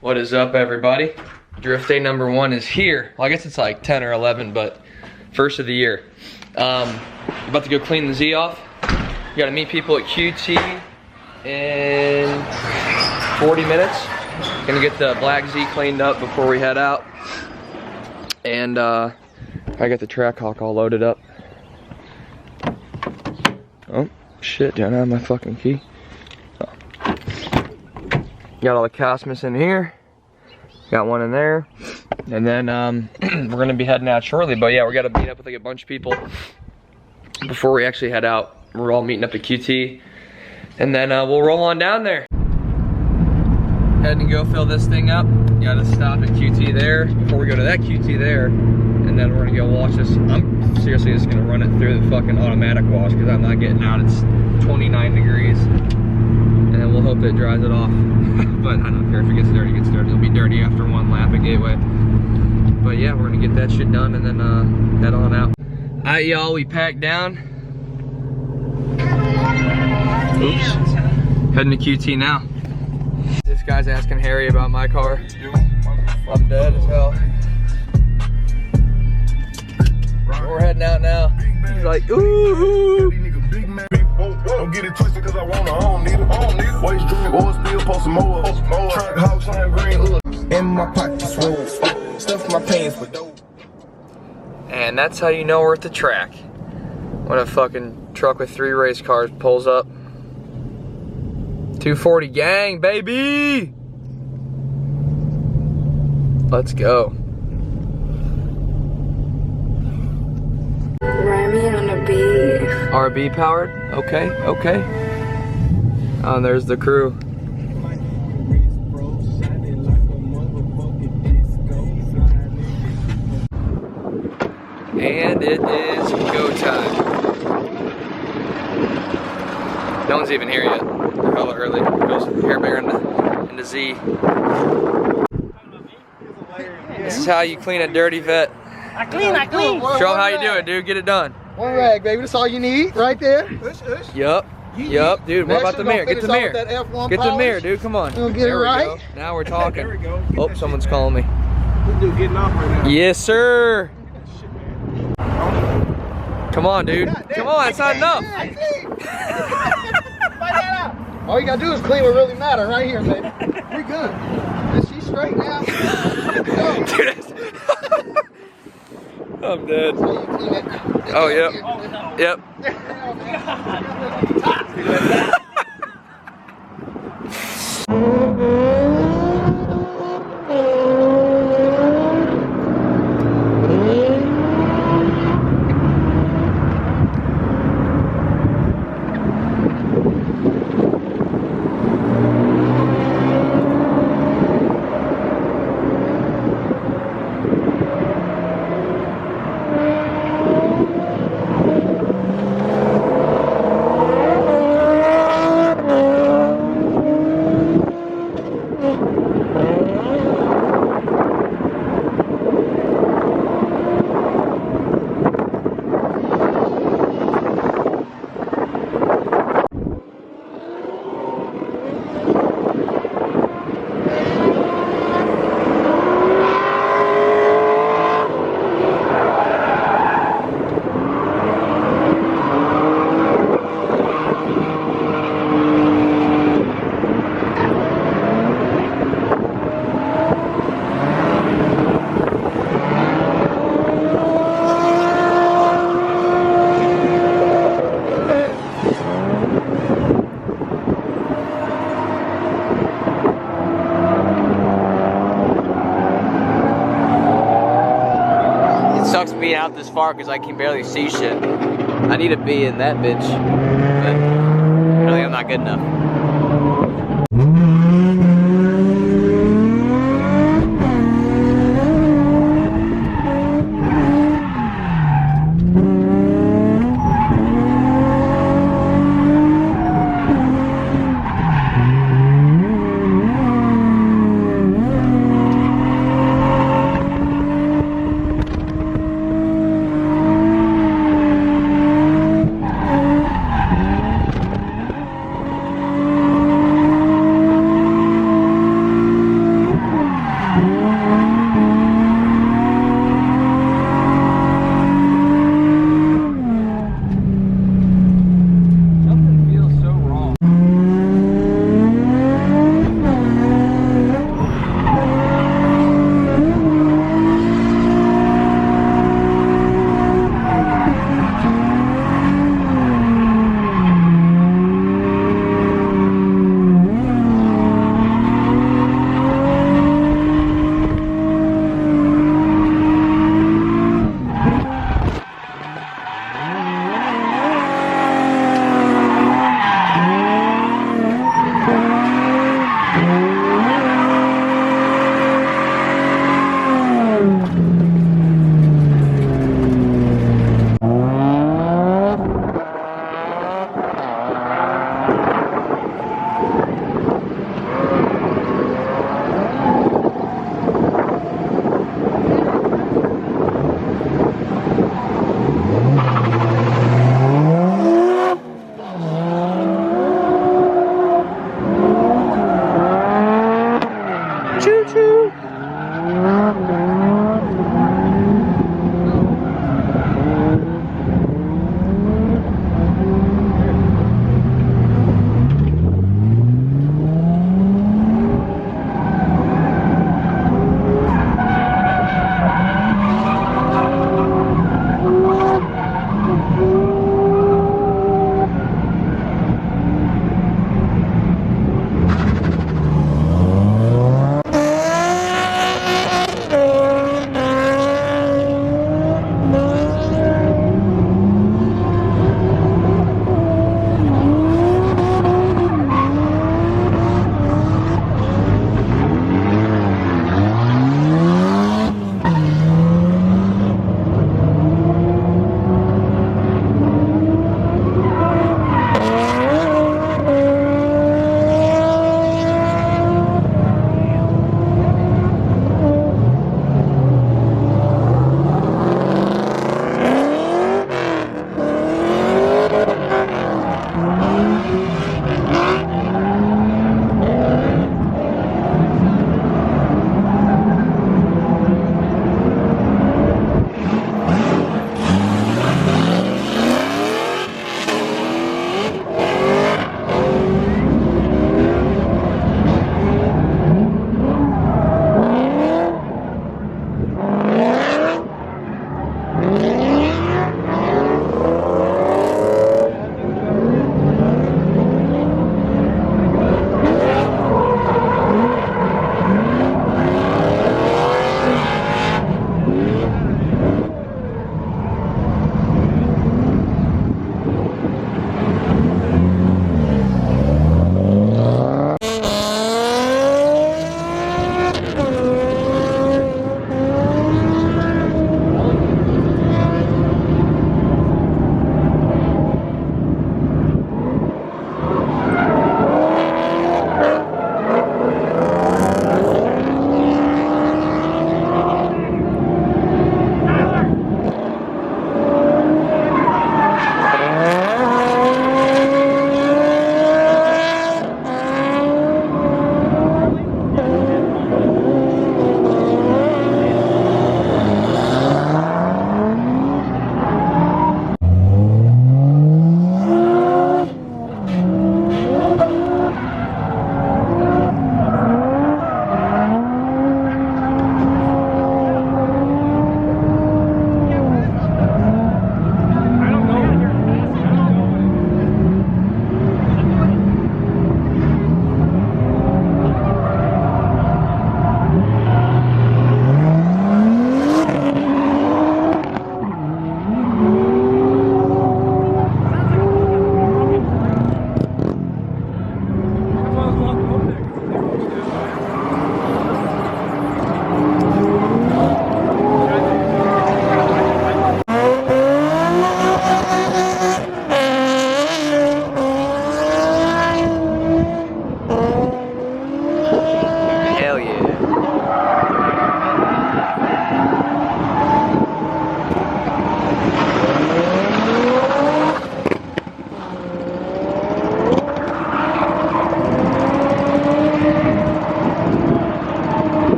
What is up, everybody? Drift day number 1 is here. Well, I guess it's like 10 or 11, but first of the year. About to go clean the Z off. Gotta meet people at QT in 40 minutes. Gonna get the black Z cleaned up before we head out. And I got the Trackhawk all loaded up. Oh, shit, don't have my fucking key. Oh. Got all the Cosmos in here. Got one in there. And then we're gonna be heading out shortly. But yeah, we gotta meet up with like a bunch of people before we actually head out. We're all meeting up at QT. And then we'll roll on down there. Heading to go fill this thing up. Gotta stop at QT there before we go to that QT there. And then we're gonna go wash this. I'm seriously just gonna run it through the fucking automatic wash because I'm not getting out. It's 29 degrees. And then we'll hope that it dries it off. But I don't care if it gets dirty, it gets dirty. It'll be dirty after one lap at Gateway. But yeah, we're gonna get that shit done and then head on out. Alright, y'all, we packed down. Oops. Heading to QT now. This guy's asking Harry about my car. I'm dead as hell. We're heading out now. He's like, ooh. Don't get it twisted cause I want it, I don't need it. Waste drink, oil spill, post some more. Truck house on green, in my pocket swole. Stuff my pants with dope. And that's how you know we're at the track. When a fucking truck with 3 race cars pulls up. 240 gang, baby! Let's go. Remy on a beat. RB powered? Okay, okay. Oh, and there's the crew. And it is go time. No one's even here yet. They're hella early. Goes Hair Bear into Z. This is how you clean a dirty vet. I clean. Show them how you do it, dude. Get it done. One rag, baby. That's all you need, right there. Yup. Yup, dude. What about the mirror? Get the mirror. Get the mirror, dude. Come on. We'll get it right. Go. Now we're talking. There we go. Oh, someone's calling me. This dude getting off right now. Yes, sir. Come on, dude. Come on. It's not enough. All you gotta do is clean what really matters right here, baby. We good. Is she straight now? Dude, I'm dead. Oh, yep. Yep. Sucks being out this far because I can barely see shit. I need to be in that bitch, but really I'm not good enough.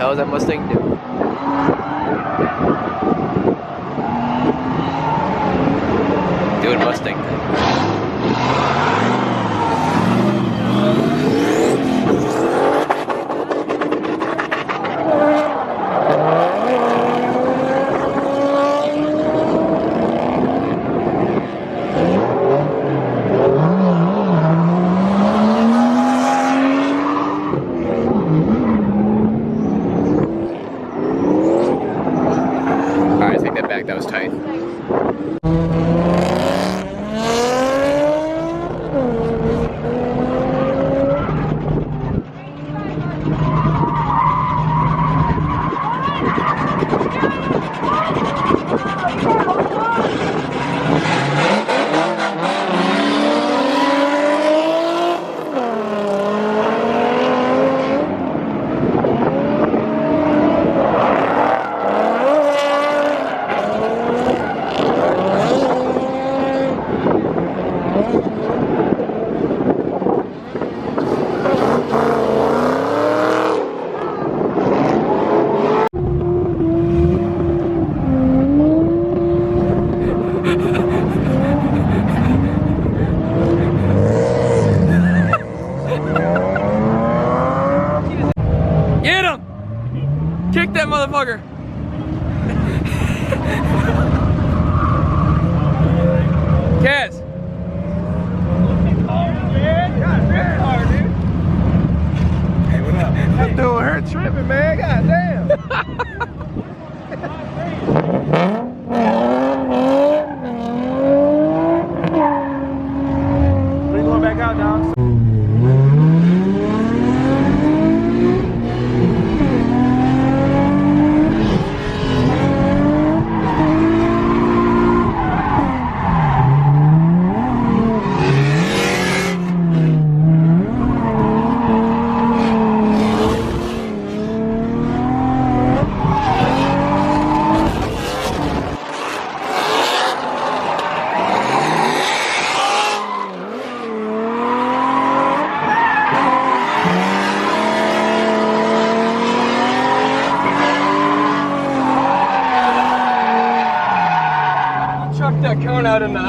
hell is that Mustang doing? Doing Mustang things. Get him! Kick that motherfucker! Kaz! I'm doing her tripping, man. God damn. We going back out, dog. Chuck that cone out in the...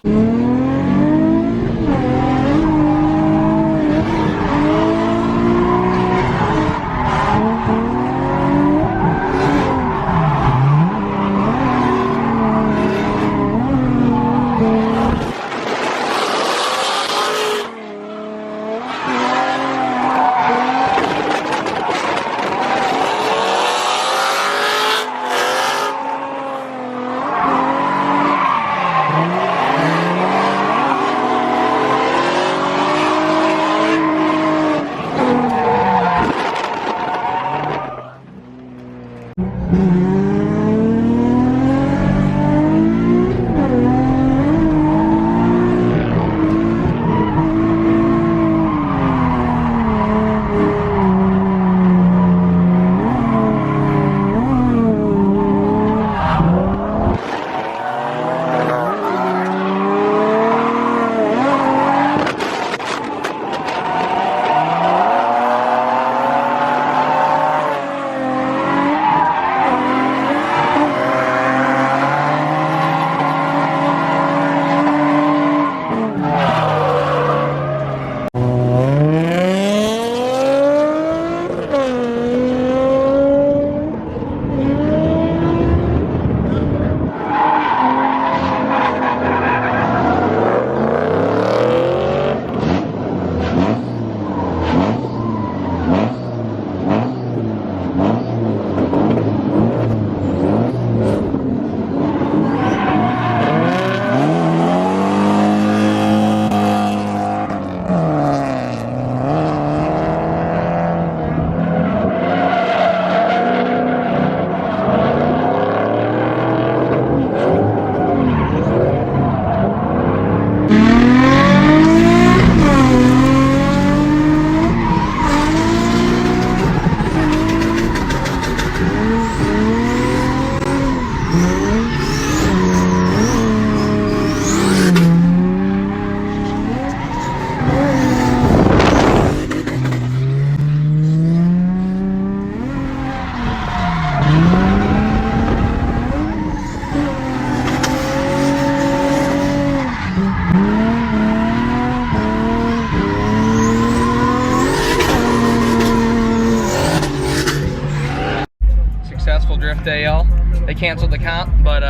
Successful drift day, y'all. They canceled the comp, but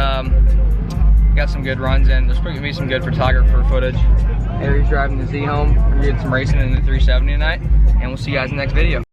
got some good runs in. There's probably gonna be some good photographer footage. Harry's driving the Z home. We're gonna get some racing in the 370 tonight, and we'll see you guys in the next video.